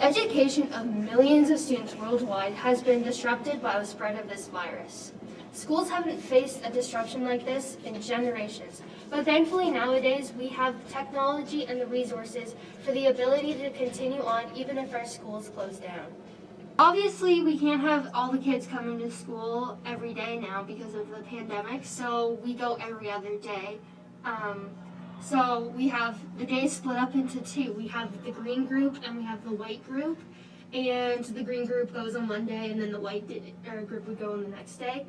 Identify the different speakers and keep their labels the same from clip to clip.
Speaker 1: The education of millions of students worldwide has been disrupted by the spread of this virus. Schools haven't faced a disruption like this in generations, but thankfully nowadays we have the technology and the resources for the ability to continue on even if our schools close down. Obviously, we can't have all the kids coming to school every day now because of the pandemic, so we go every other day. So we have the days split up into two. We have the green group and we have the white group, and the green group goes on Monday and then the white group would go on the next day.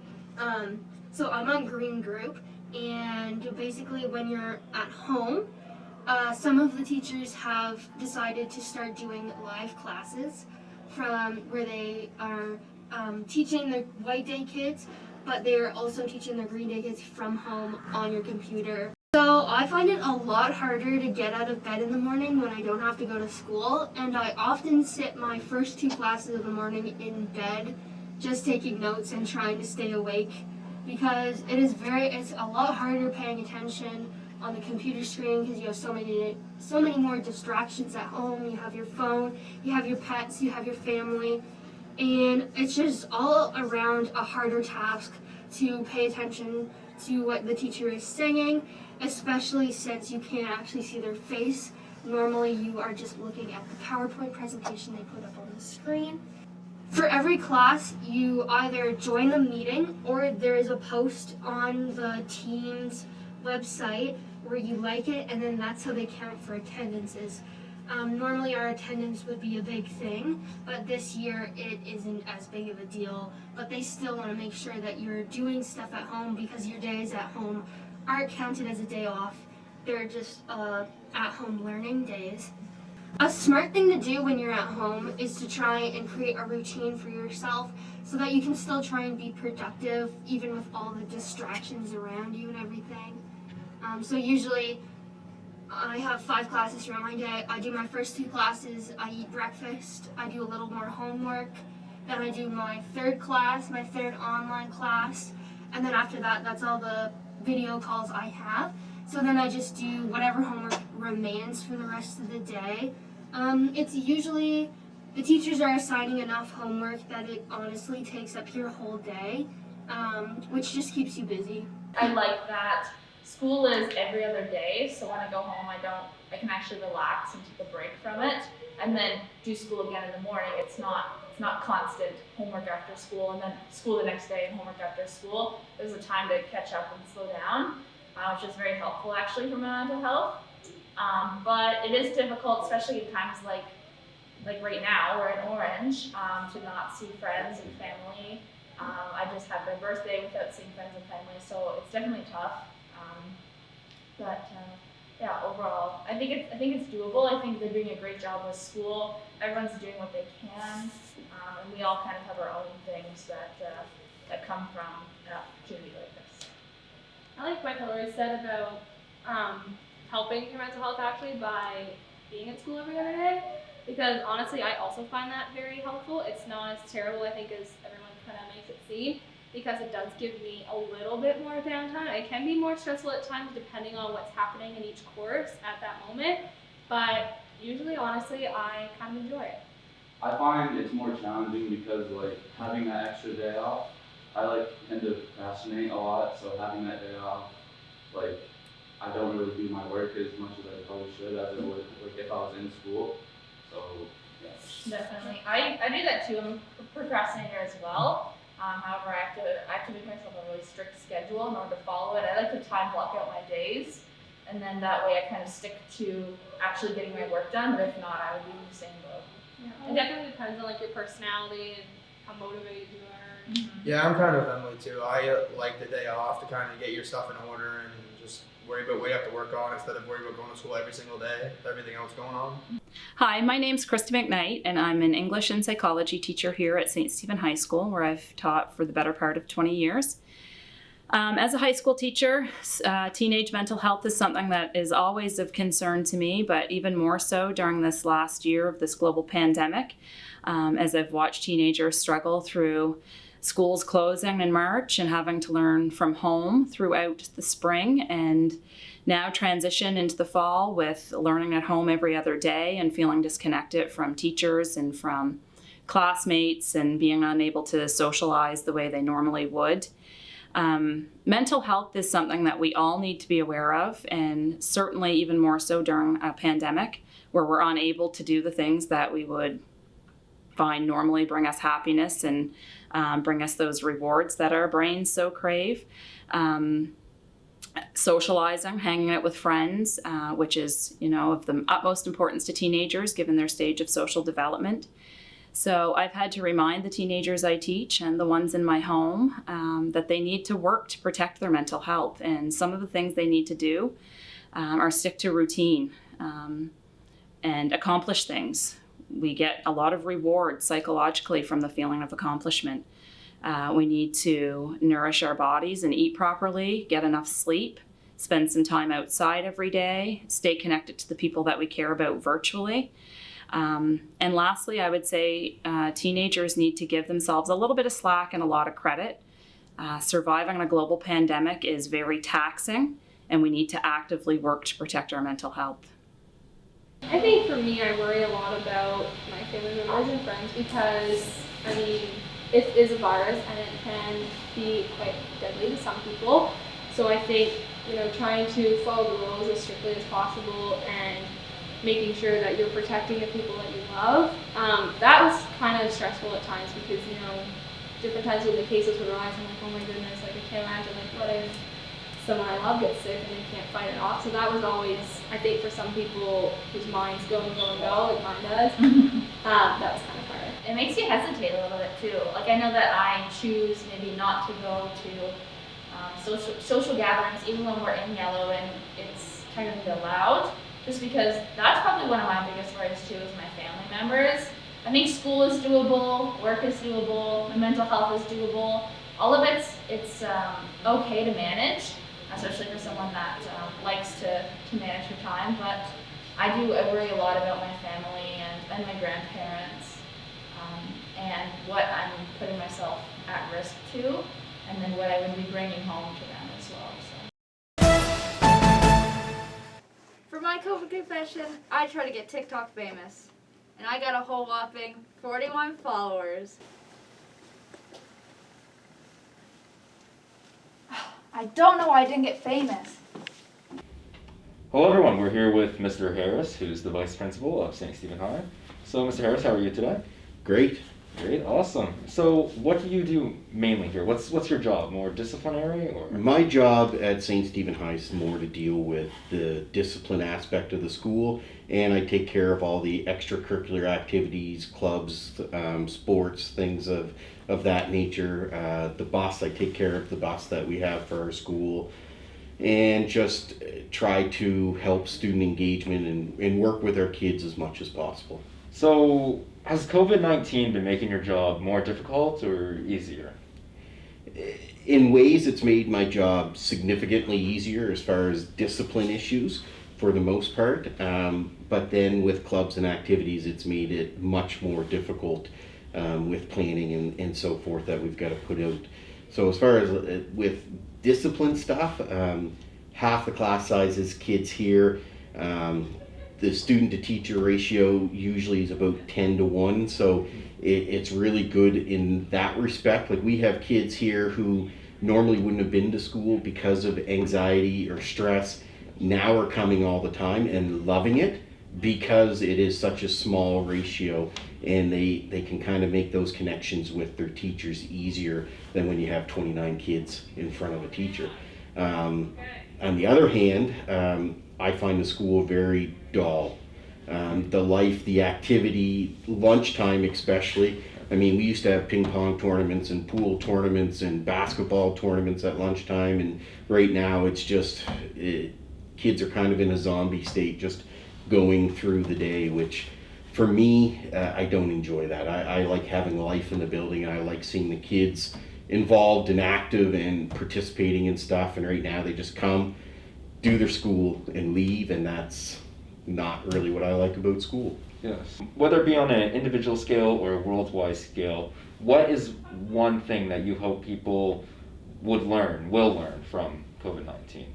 Speaker 1: So I'm on green group, and basically when you're at home, some of the teachers have decided to start doing live classes from where they are teaching the white day kids, but they're also teaching the green day kids from home on your computer. So I find it a lot harder to get out of bed in the morning when I don't have to go to school, and I often sit my first two classes of the morning in bed just taking notes and trying to stay awake, because it's a lot harder paying attention on the computer screen because you have so many more distractions at home. You have your phone, you have your pets, you have your family, and it's just all around a harder task to pay attention to what the teacher is saying, especially since you can't actually see their face. Normally you are just looking at the PowerPoint presentation they put up on the screen. For every class, you either join the meeting or there is a post on the Teams website where you like it, and then that's how they count for attendances. Normally our attendance would be a big thing, but this year it isn't as big of a deal. But they still want to make sure that you're doing stuff at home because your days at home aren't counted as a day off. They're just at-home learning days. A smart thing to do when you're at home is to try and create a routine for yourself so that you can still try and be productive even with all the distractions around you and everything. So usually I have 5 classes throughout my day. I do my first 2 classes, I eat breakfast, I do a little more homework, then I do my 3rd class, my 3rd online class, and then after that, that's all the video calls I have. So then I just do whatever homework remains for the rest of the day. It's usually, the teachers are assigning enough homework that it honestly takes up your whole day, which just keeps you busy.
Speaker 2: I like that school is every other day, so when I go home I can actually relax and take a break from it, and then do school again in the morning. It's not constant homework after school and then school the next day and homework after school. There's a time to catch up and slow down, which is very helpful actually for my mental health. But it is difficult, especially in times like right now, we're in Orange, to not see friends and family. I just had my birthday without seeing friends and family, so it's definitely tough. Yeah, overall, I think it's doable. I think they're doing a great job with school. Everyone's doing what they can, and we all kind of have our own things that come from an opportunity like this.
Speaker 3: I like what Hillary said about helping your mental health actually by being at school every other day, because honestly I also find that very helpful. It's not as terrible I think as everyone kind of makes it seem, because it does give me a little bit more downtime. It can be more stressful at times depending on what's happening in each course at that moment, but usually honestly I kind of enjoy it.
Speaker 4: I find it's more challenging because having that extra day off, I tend to procrastinate a lot, so having that day off, I don't really do my work as much as I probably should as it would if I was in school. So yeah.
Speaker 2: Definitely. I do that too. I'm a procrastinator as well. However, I have to make myself a really strict schedule in order to follow it. I like to time block out my days, and then that way I kind of stick to actually getting my work done. But if not, I would be in the same boat.
Speaker 3: Yeah, it definitely depends on your personality and how motivated you are.
Speaker 2: Mm-hmm.
Speaker 5: Yeah, I'm kind of Emily too. I like the day off to kind of get your stuff in order and just worry about what you have to work on instead of worry about going to school every single day with everything else going on.
Speaker 6: Hi, my name's Krista McKnight, and I'm an English and psychology teacher here at St. Stephen High School, where I've taught for the better part of 20 years. As a high school teacher, teenage mental health is something that is always of concern to me, but even more so during this last year of this global pandemic, as I've watched teenagers struggle through schools closing in March and having to learn from home throughout the spring, and now transition into the fall with learning at home every other day and feeling disconnected from teachers and from classmates and being unable to socialize the way they normally would. Mental health is something that we all need to be aware of, and certainly even more so during a pandemic where we're unable to do the things that we would find normally bring us happiness and bring us those rewards that our brains so crave. Socializing, hanging out with friends, which is, of the utmost importance to teenagers given their stage of social development. So I've had to remind the teenagers I teach and the ones in my home that they need to work to protect their mental health. And some of the things they need to do are stick to routine and accomplish things. We get a lot of reward psychologically from the feeling of accomplishment. We need to nourish our bodies and eat properly, get enough sleep, spend some time outside every day, stay connected to the people that we care about virtually. And lastly, I would say teenagers need to give themselves a little bit of slack and a lot of credit. Surviving a global pandemic is very taxing, and we need to actively work to protect our mental health.
Speaker 3: I think for me, I worry a lot about my family members and friends because, it is a virus and it can be quite deadly to some people. So I think, trying to follow the rules as strictly as possible and making sure that you're protecting the people that you love. That was kind of stressful at times because, different times when the cases would rise, I'm like, oh my goodness, I can't imagine, what if someone I love gets sick and they can't fight it off. So that was always, I think for some people whose minds go and go and go, like mine does, that was kind of hard.
Speaker 2: It makes you hesitate a little bit too. I know that I choose maybe not to go to social gatherings even when we're in yellow and it's technically allowed, just because that's probably one of my biggest worries too is my family members. I think school is doable, work is doable, my mental health is doable. All of it's okay to manage, especially for someone that likes to manage her time, but I worry a lot about my family and my grandparents and what I'm putting myself at risk to, and then what I would be bringing home to them as well. So.
Speaker 7: For my COVID confession, I try to get TikTok famous, and I got a whole whopping 41 followers.
Speaker 8: I don't know why I didn't get famous.
Speaker 9: Hello everyone, we're here with Mr. Harris, who's the Vice Principal of St. Stephen High. So Mr. Harris, how are you today?
Speaker 10: Great.
Speaker 9: Great, awesome. So what do you do mainly here? What's your job? More disciplinary or?
Speaker 10: My job at St. Stephen High is more to deal with the discipline aspect of the school, and I take care of all the extracurricular activities, clubs, sports, things of that nature. The bus, I take care of the bus that we have for our school, and just try to help student engagement and work with our kids as much as possible.
Speaker 9: So has COVID-19 been making your job more difficult or easier?
Speaker 10: In ways, it's made my job significantly easier as far as discipline issues for the most part. But then with clubs and activities, it's made it much more difficult with planning and so forth that we've got to put out. So as far as with discipline stuff, half the class size is kids here. The student to teacher ratio usually is about 10-1, so it's really good in that respect. Like we have kids here who normally wouldn't have been to school because of anxiety or stress, now are coming all the time and loving it because it is such a small ratio, and they can kind of make those connections with their teachers easier than when you have 29 kids in front of a teacher. On the other hand, I find the school very dull. The life, the activity, lunchtime especially. I mean, we used to have ping pong tournaments and pool tournaments and basketball tournaments at lunchtime, and right now it's just, kids are kind of in a zombie state, just going through the day, which for me, I don't enjoy that. I like having life in the building, and I like seeing the kids involved and active and participating in stuff, and right now they just come, do their school and leave, and that's not really what I like about school.
Speaker 9: Yes. Whether it be on an individual scale or a worldwide scale, what is one thing that you hope people will learn from COVID-19,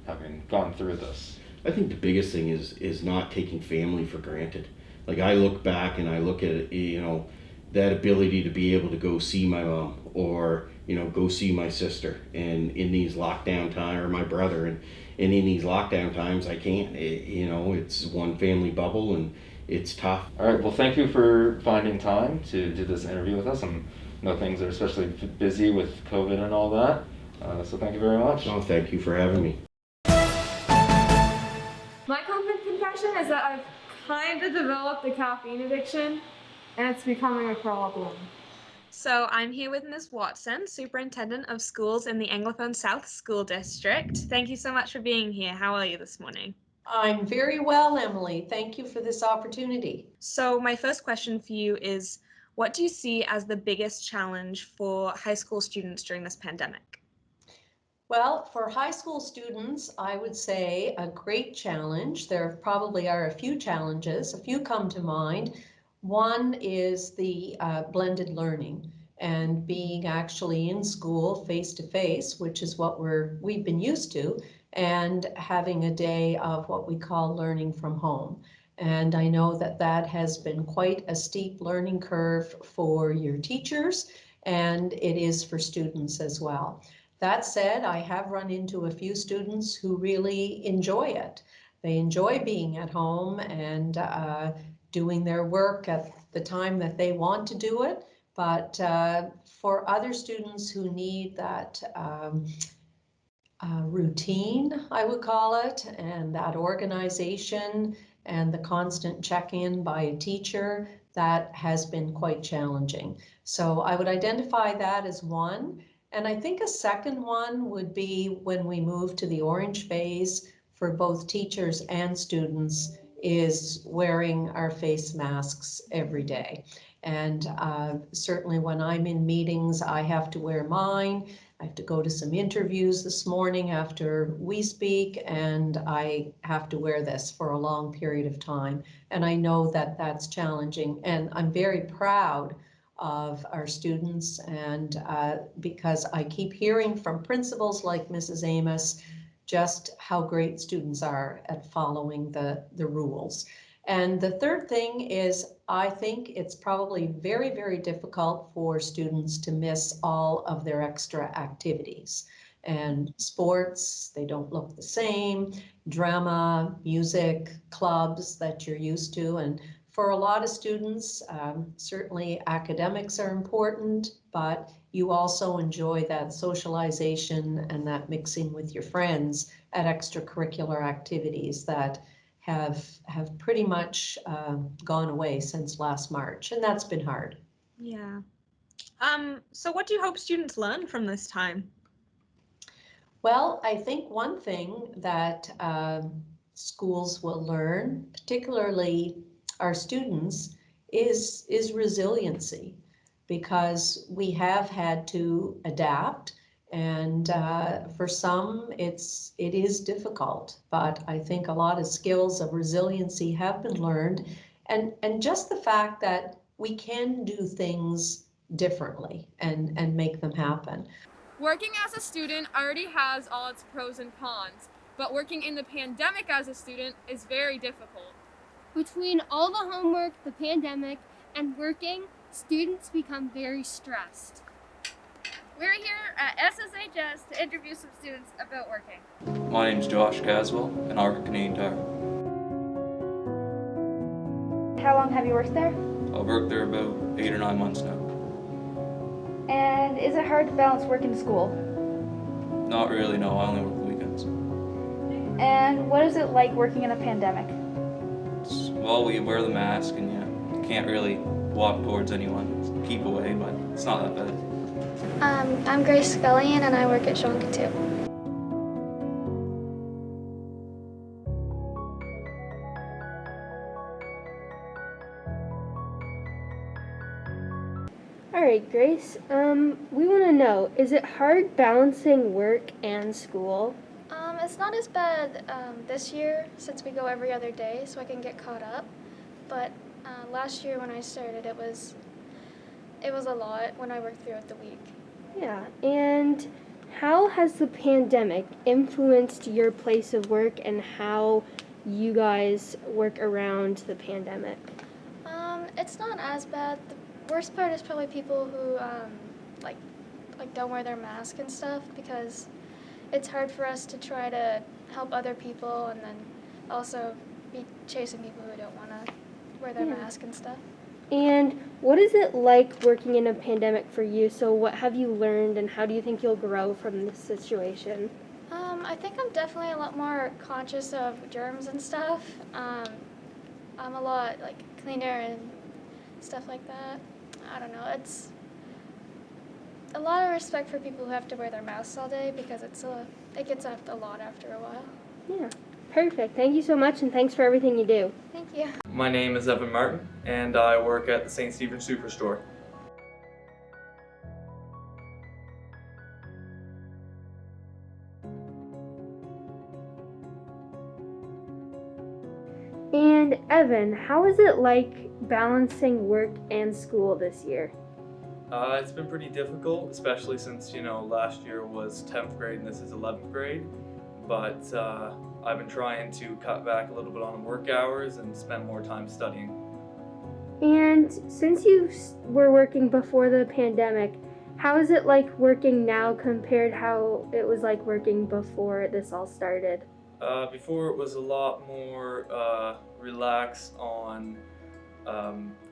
Speaker 9: having gone through this?
Speaker 10: I think the biggest thing is not taking family for granted. Like, I look back and I look at, you know, that ability to be able to go see my mom, or, you know, go see my sister, and in these lockdown time, or my brother, and in these lockdown times I can't. You know, it's one family bubble and it's tough.
Speaker 9: All right, well, thank you for finding time to do this interview with us. I know things are especially busy with COVID and all that, so thank you very much.
Speaker 10: Oh, thank you for having me.
Speaker 11: My COVID confession is that I've kind of developed a caffeine addiction, and it's becoming a problem.
Speaker 12: So I'm here with Ms. Watson, Superintendent of Schools in the Anglophone South School District. Thank you so much for being here. How are you this morning?
Speaker 13: I'm very well, Emily. Thank you for this opportunity.
Speaker 12: So my first question for you is, what do you see as the biggest challenge for high school students during this pandemic?
Speaker 13: Well, for high school students, I would say a great challenge. There probably are a few challenges. A few come to mind. One is the blended learning and being actually in school face to face, which is what we've been used to, and having a day of what we call learning from home. And I know that that has been quite a steep learning curve for your teachers, and it is for students as well. That said, I have run into a few students who really enjoy it. They enjoy being at home and doing their work at the time that they want to do it. But for other students who need that routine, I would call it, and that organization and the constant check-in by a teacher, that has been quite challenging. So I would identify that as one. And I think a second one would be when we move to the orange phase for both teachers and students, is wearing our face masks every day. And certainly when I'm in meetings, I have to wear mine. I have to go to some interviews this morning after we speak, and I have to wear this for a long period of time. And I know that that's challenging, and I'm very proud of our students, and because I keep hearing from principals like Mrs. Amos just how great students are at following the rules. And the third thing is, I think it's probably very, very difficult for students to miss all of their extra activities. And sports, they don't look the same, drama, music, clubs that you're used to. And for a lot of students, certainly academics are important, but you also enjoy that socialization and that mixing with your friends at extracurricular activities that have pretty much gone away since last March, and that's been hard.
Speaker 12: Yeah. So what do you hope students learn from this time?
Speaker 13: Well, I think one thing that schools will learn, particularly our students, is resiliency, because we have had to adapt, and for some it is difficult, but I think a lot of skills of resiliency have been learned, and just the fact that we can do things differently and make them happen.
Speaker 11: Working as a student already has all its pros and cons, but working in the pandemic as a student is very difficult.
Speaker 1: Between all the homework, the pandemic, and working, students become very stressed.
Speaker 7: We're here at SSHS to interview some students about working.
Speaker 14: My name's Josh Caswell, and I work at Canadian Tire.
Speaker 8: How long have you worked there?
Speaker 14: I've worked there about 8 or 9 months now.
Speaker 8: And is it hard to balance work and school?
Speaker 14: Not really, no. I only work the weekends.
Speaker 8: And what is it like working in a pandemic?
Speaker 14: Well, we wear the mask, and you can't really walk towards anyone. Keep away, but it's not that bad.
Speaker 15: I'm Grace Scullion, and I work at Shonka too.
Speaker 1: All right, Grace, we want to know, is it hard balancing work and school?
Speaker 15: It's not as bad this year since we go every other day, so I can get caught up. But last year when I started, it was it was a lot when I worked throughout the week.
Speaker 1: Yeah, and how has the pandemic influenced your place of work and how you guys work around the pandemic?
Speaker 15: It's not as bad. The worst part is probably people who like don't wear their mask and stuff, because it's hard for us to try to help other people and then also be chasing people who don't want to wear their mask and stuff.
Speaker 1: And what is it like working in a pandemic for you? So what have you learned and how do you think you'll grow from this situation?
Speaker 15: I think I'm definitely a lot more conscious of germs and stuff. I'm a lot cleaner and stuff like that. I don't know. It's a lot of respect for people who have to wear their masks all day, because it gets up a lot after a while.
Speaker 1: Yeah, perfect. Thank you so much, and thanks for everything you do.
Speaker 15: Thank you.
Speaker 16: My name is Evan Martin, and I work at the St. Stephen's Superstore.
Speaker 1: And Evan, how is it like balancing work and school this year?
Speaker 16: It's been pretty difficult, especially since, last year was 10th grade and this is 11th grade. But I've been trying to cut back a little bit on work hours and spend more time studying.
Speaker 1: And since you were working before the pandemic, how is it like working now compared how it was like working before this all started?
Speaker 16: Before it was a lot more relaxed on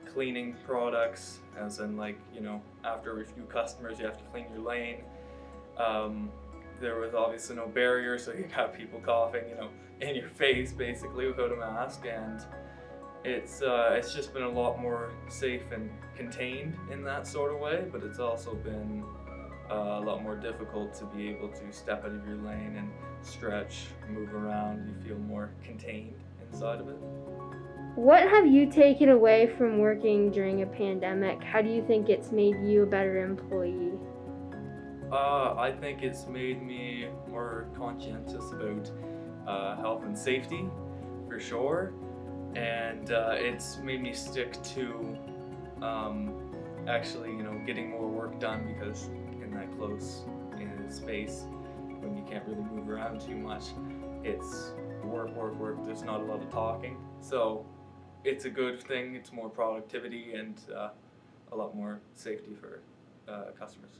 Speaker 16: cleaning products, as in after a few customers you have to clean your lane. There was obviously no barrier, so you have people coughing, in your face basically without a mask, and it's just been a lot more safe and contained in that sort of way, but it's also been a lot more difficult to be able to step out of your lane and stretch, move around. You feel more contained inside of it.
Speaker 1: What have you taken away from working during a pandemic? How do you think it's made you a better employee?
Speaker 16: I think it's made me more conscientious about health and safety, for sure, and it's made me stick to actually, getting more work done, because in that close space, when you can't really move around too much, it's work. There's not a lot of talking, so it's a good thing. It's more productivity and a lot more safety for customers.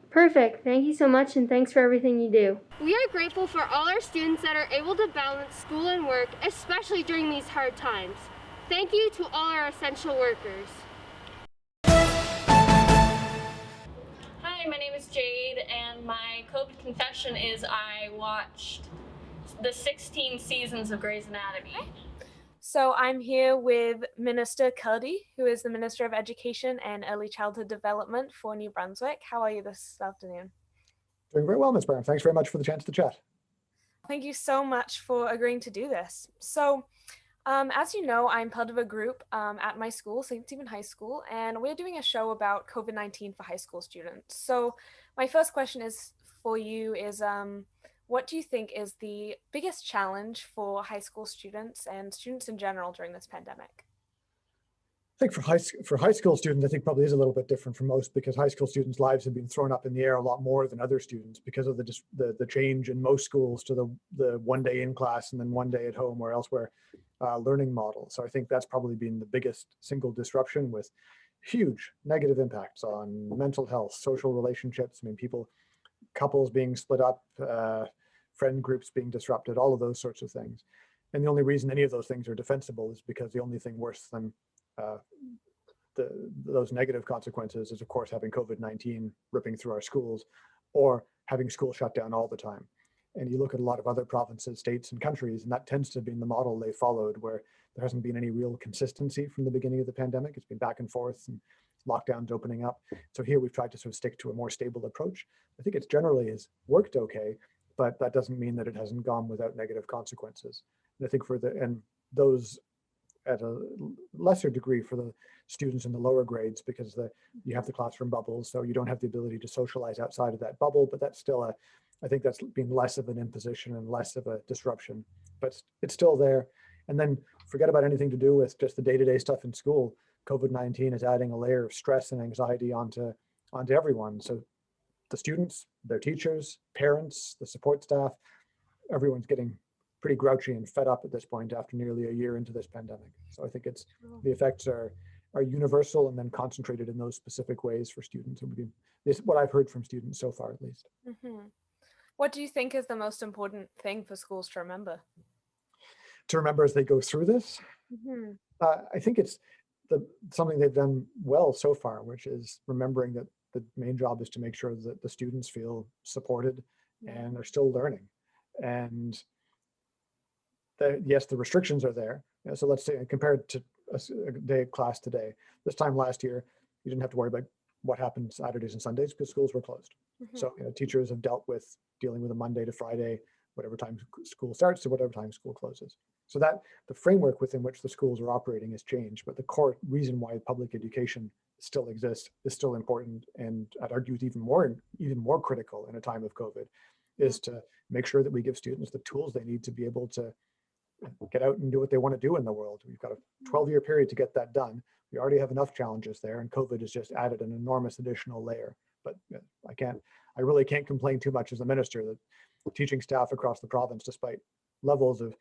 Speaker 1: Perfect. Thank you so much, and thanks for everything you do. We are grateful for all our students that are able to balance school and work, especially during these hard times. Thank you to all our essential workers.
Speaker 17: Hi, my name is Jade, and my COVID confession is I watched the 16 seasons of Grey's Anatomy.
Speaker 12: So I'm here with Minister Cuddy, who is the Minister of Education and Early Childhood Development for New Brunswick. How are you this afternoon?
Speaker 18: Doing very well, Ms. Brown. Thanks very much for the chance to chat.
Speaker 12: Thank you so much for agreeing to do this. So, as you know, I'm part of a group at my school, St. Stephen High School, and we're doing a show about COVID-19 for high school students. So my first question is for you is, what do you think is the biggest challenge for high school students and students in general during this pandemic?
Speaker 18: I think for high school students, I think probably is a little bit different from most, because high school students' lives have been thrown up in the air a lot more than other students because of the change in most schools to the 1 day in class and then 1 day at home or elsewhere learning model. So I think that's probably been the biggest single disruption, with huge negative impacts on mental health, social relationships. I mean, couples being split up, friend groups being disrupted, all of those sorts of things. And the only reason any of those things are defensible is because the only thing worse than those negative consequences is, of course, having COVID-19 ripping through our schools, or having schools shut down all the time. And you look at a lot of other provinces, states, and countries, and that tends to have been the model they followed, where there hasn't been any real consistency from the beginning of the pandemic. It's been back and forth, and lockdowns opening up. So here we've tried to sort of stick to a more stable approach. I think it's generally has worked okay, but that doesn't mean that it hasn't gone without negative consequences. And I think those at a lesser degree for the students in the lower grades, because you have the classroom bubbles, so you don't have the ability to socialize outside of that bubble, but that's still I think that's been less of an imposition and less of a disruption, but it's still there. And then forget about anything to do with just the day-to-day stuff in school. COVID-19 is adding a layer of stress and anxiety onto everyone. So the students, their teachers, parents, the support staff, everyone's getting pretty grouchy and fed up at this point after nearly a year into this pandemic. So I think the effects are universal and then concentrated in those specific ways for students. And this is what I've heard from students so far, at least.
Speaker 12: What do you think is the most important thing for schools to remember?
Speaker 18: To remember as they go through this, I think it's something they've done well so far, which is remembering that the main job is to make sure that the students feel supported and they're still learning. And yes, the restrictions are there. So let's say compared to a day of class today, this time last year, you didn't have to worry about what happened Saturdays and Sundays because schools were closed. So teachers have dealing with a Monday to Friday, whatever time school starts to whatever time school closes. So that the framework within which the schools are operating has changed, but the core reason why public education still exists is still important, and I'd argue is even more critical in a time of COVID, is to make sure that we give students the tools they need to be able to get out and do what they want to do in the world. We've got a 12-year period to get that done. We already have enough challenges there, and COVID has just added an enormous additional layer. But I really can't complain too much as a minister that teaching staff across the province, despite levels of,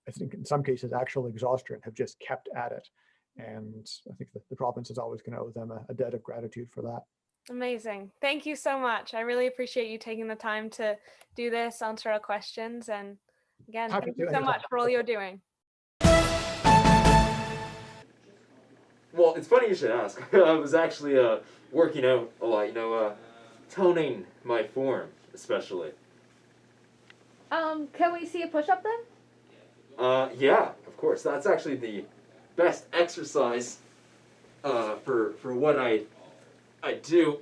Speaker 18: I think in some cases, actual exhaustion, have just kept at it. And I think that the province is always going to owe them a debt of gratitude for that.
Speaker 12: Amazing. Thank you so much. I really appreciate you taking the time to do this, answer our questions. And again, thank you so much for all you're doing.
Speaker 9: Well, it's funny you should ask. I was actually working out a lot, toning my form, especially.
Speaker 8: Can we see a push-up then?
Speaker 9: Yeah, of course. That's actually the best exercise for what I do.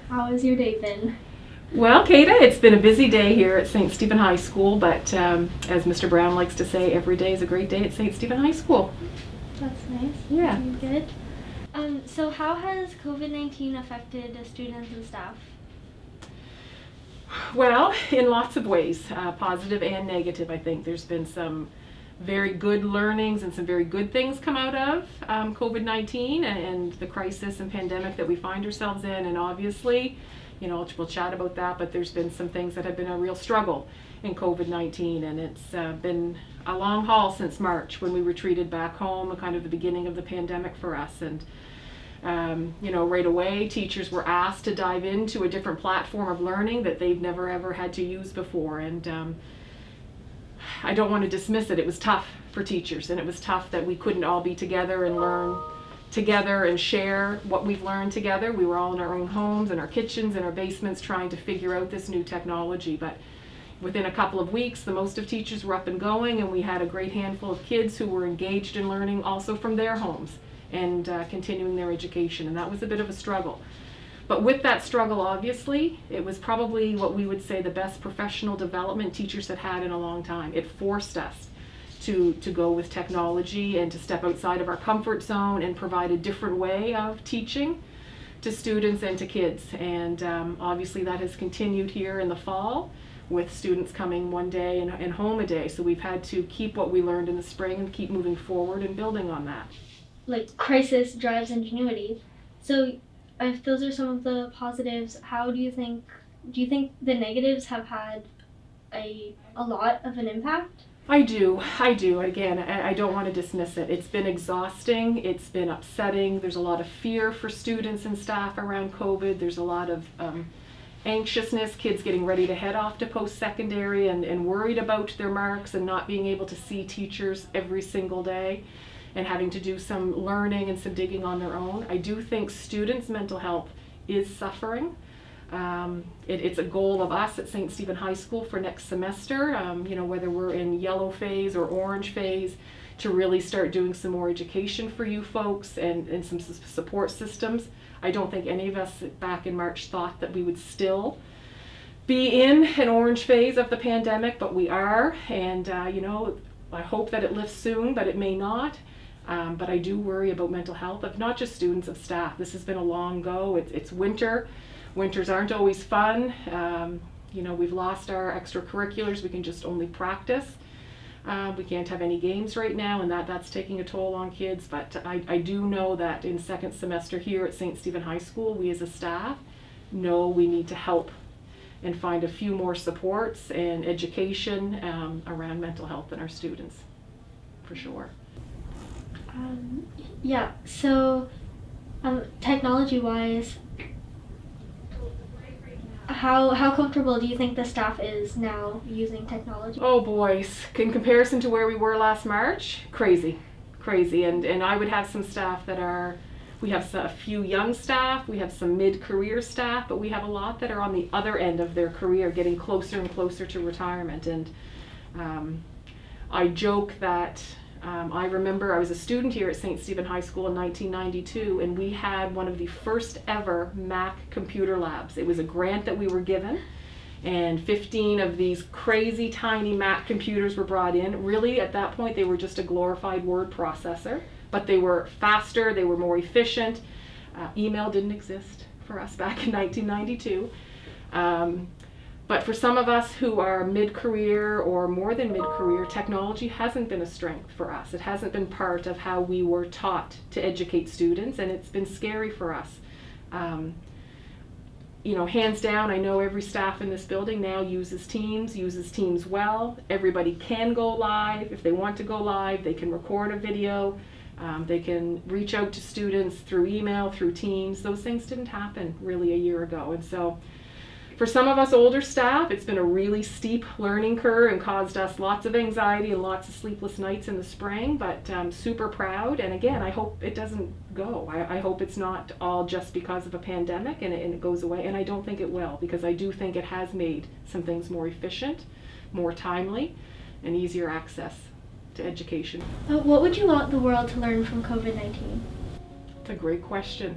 Speaker 1: How has your day been?
Speaker 6: Well, Kata, it's been a busy day here at St. Stephen High School, but as Mr. Brown likes to say, every day is a great day at St. Stephen High School.
Speaker 1: That's nice.
Speaker 6: Yeah.
Speaker 1: Good. So how has COVID-19 affected the students and staff?
Speaker 6: Well, in lots of ways, positive and negative, I think. There's been some very good learnings and some very good things come out of COVID-19 and the crisis and pandemic that we find ourselves in. And obviously, we'll chat about that, but there's been some things that have been a real struggle in COVID-19, and it's been a long haul since March when we retreated back home, kind of the beginning of the pandemic for us. And right away, teachers were asked to dive into a different platform of learning that they've never ever had to use before. And I don't want to dismiss it. It was tough for teachers, and it was tough that we couldn't all be together and learn together and share what we've learned together. We were all in our own homes, in our kitchens, in our basements, trying to figure out this new technology. But within a couple of weeks, the most of teachers were up and going, and we had a great handful of kids who were engaged in learning also from their homes and continuing their education, and that was a bit of a struggle. But with that struggle, obviously, it was probably what we would say the best professional development teachers had had in a long time. It forced us to go with technology and to step outside of our comfort zone and provide a different way of teaching to students and to kids. And obviously that has continued here in the fall with students coming one day and home a day. So we've had to keep what we learned in the spring and keep moving forward and building on that.
Speaker 1: Like, crisis drives ingenuity. So if those are some of the positives, do you think the negatives have had a lot of an impact?
Speaker 6: I do. Again, I don't want to dismiss it. It's been exhausting. It's been upsetting. There's a lot of fear for students and staff around COVID. There's a lot of anxiousness, kids getting ready to head off to post-secondary and worried about their marks and not being able to see teachers every single day and having to do some learning and some digging on their own. I do think students' mental health is suffering. It's a goal of us at St. Stephen High School for next semester, whether we're in yellow phase or orange phase, to really start doing some more education for you folks and some support systems. I don't think any of us back in March thought that we would still be in an orange phase of the pandemic, but we are, and I hope that it lifts soon, but it may not. But I do worry about mental health of not just students, of staff. This has been a long go. It's winter. Winters aren't always fun. We've lost our extracurriculars. We can just only practice.
Speaker 19: We can't have any games right now, and that's taking a toll on kids. But I do know that in second semester here at St. Stephen High School, we as a staff know we need to help and find a few more supports and education around mental health in our students, for sure.
Speaker 20: Yeah, so technology-wise, how comfortable do you think the staff is now using technology?
Speaker 19: Oh boys, in comparison to where we were last March, crazy. And I would have some staff we have a few young staff, we have some mid-career staff, but we have a lot that are on the other end of their career, getting closer and closer to retirement. And I joke that I remember I was a student here at St. Stephen High School in 1992, and we had one of the first ever Mac computer labs. It was a grant that we were given, and 15 of these crazy tiny Mac computers were brought in. Really, at that point, they were just a glorified word processor, but they were faster, they were more efficient. Email didn't exist for us back in 1992. But for some of us who are mid-career or more than mid-career, technology hasn't been a strength for us. It hasn't been part of how we were taught to educate students, and it's been scary for us. You know, hands down, I know every staff in this building now uses Teams well. Everybody can go live. If they want to go live, they can record a video. They can reach out to students through email, through Teams. Those things didn't happen really a year ago. And so for some of us older staff, it's been a really steep learning curve and caused us lots of anxiety and lots of sleepless nights in the spring, but I'm super proud. And again, I hope it doesn't go. I hope it's not all just because of a pandemic and it goes away. And I don't think it will, because I do think it has made some things more efficient, more timely, and easier access to education.
Speaker 20: What would you want the world to learn from COVID-19?
Speaker 19: That's a great question.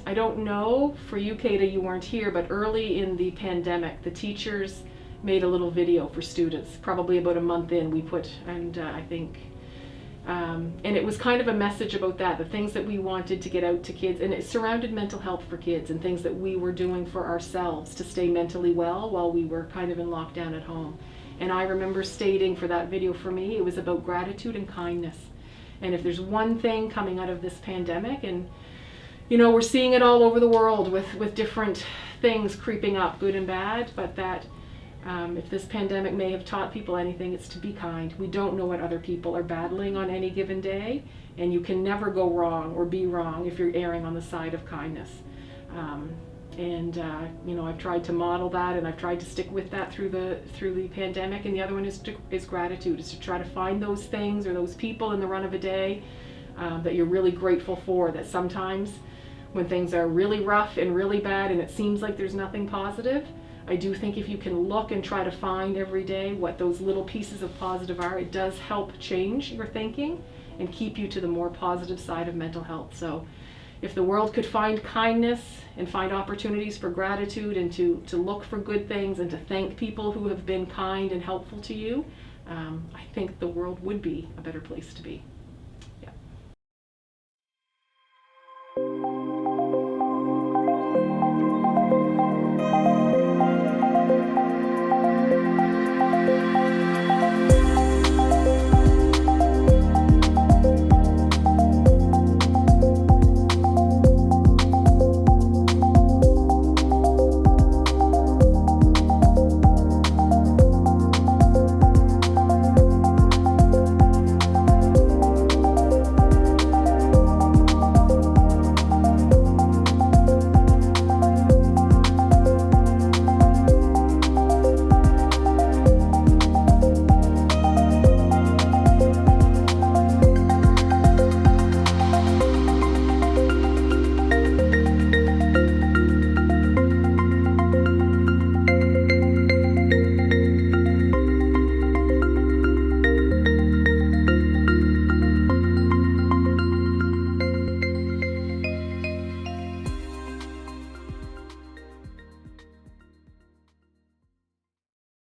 Speaker 19: I don't know, for you, Kata, you weren't here, but early in the pandemic, the teachers made a little video for students, probably about a month in, we put, and I think, and it was kind of a message about that, the things that we wanted to get out to kids, and it surrounded mental health for kids and things that we were doing for ourselves to stay mentally well while we were kind of in lockdown at home. And I remember stating for that video, for me, it was about gratitude and kindness. And if there's one thing coming out of this pandemic, and you know, we're seeing it all over the world with different things creeping up, good and bad, but that if this pandemic may have taught people anything, it's to be kind. We don't know what other people are battling on any given day, and you can never go wrong or be wrong if you're erring on the side of kindness. You know, I've tried to model that, and I've tried to stick with that through the pandemic. And the other one is gratitude, is to try to find those things or those people in the run of a day that you're really grateful for, that sometimes when things are really rough and really bad and it seems like there's nothing positive, I do think if you can look and try to find every day what those little pieces of positive are, it does help change your thinking and keep you to the more positive side of mental health. So if the world could find kindness and find opportunities for gratitude and to look for good things and to thank people who have been kind and helpful to you, I think the world would be a better place to be.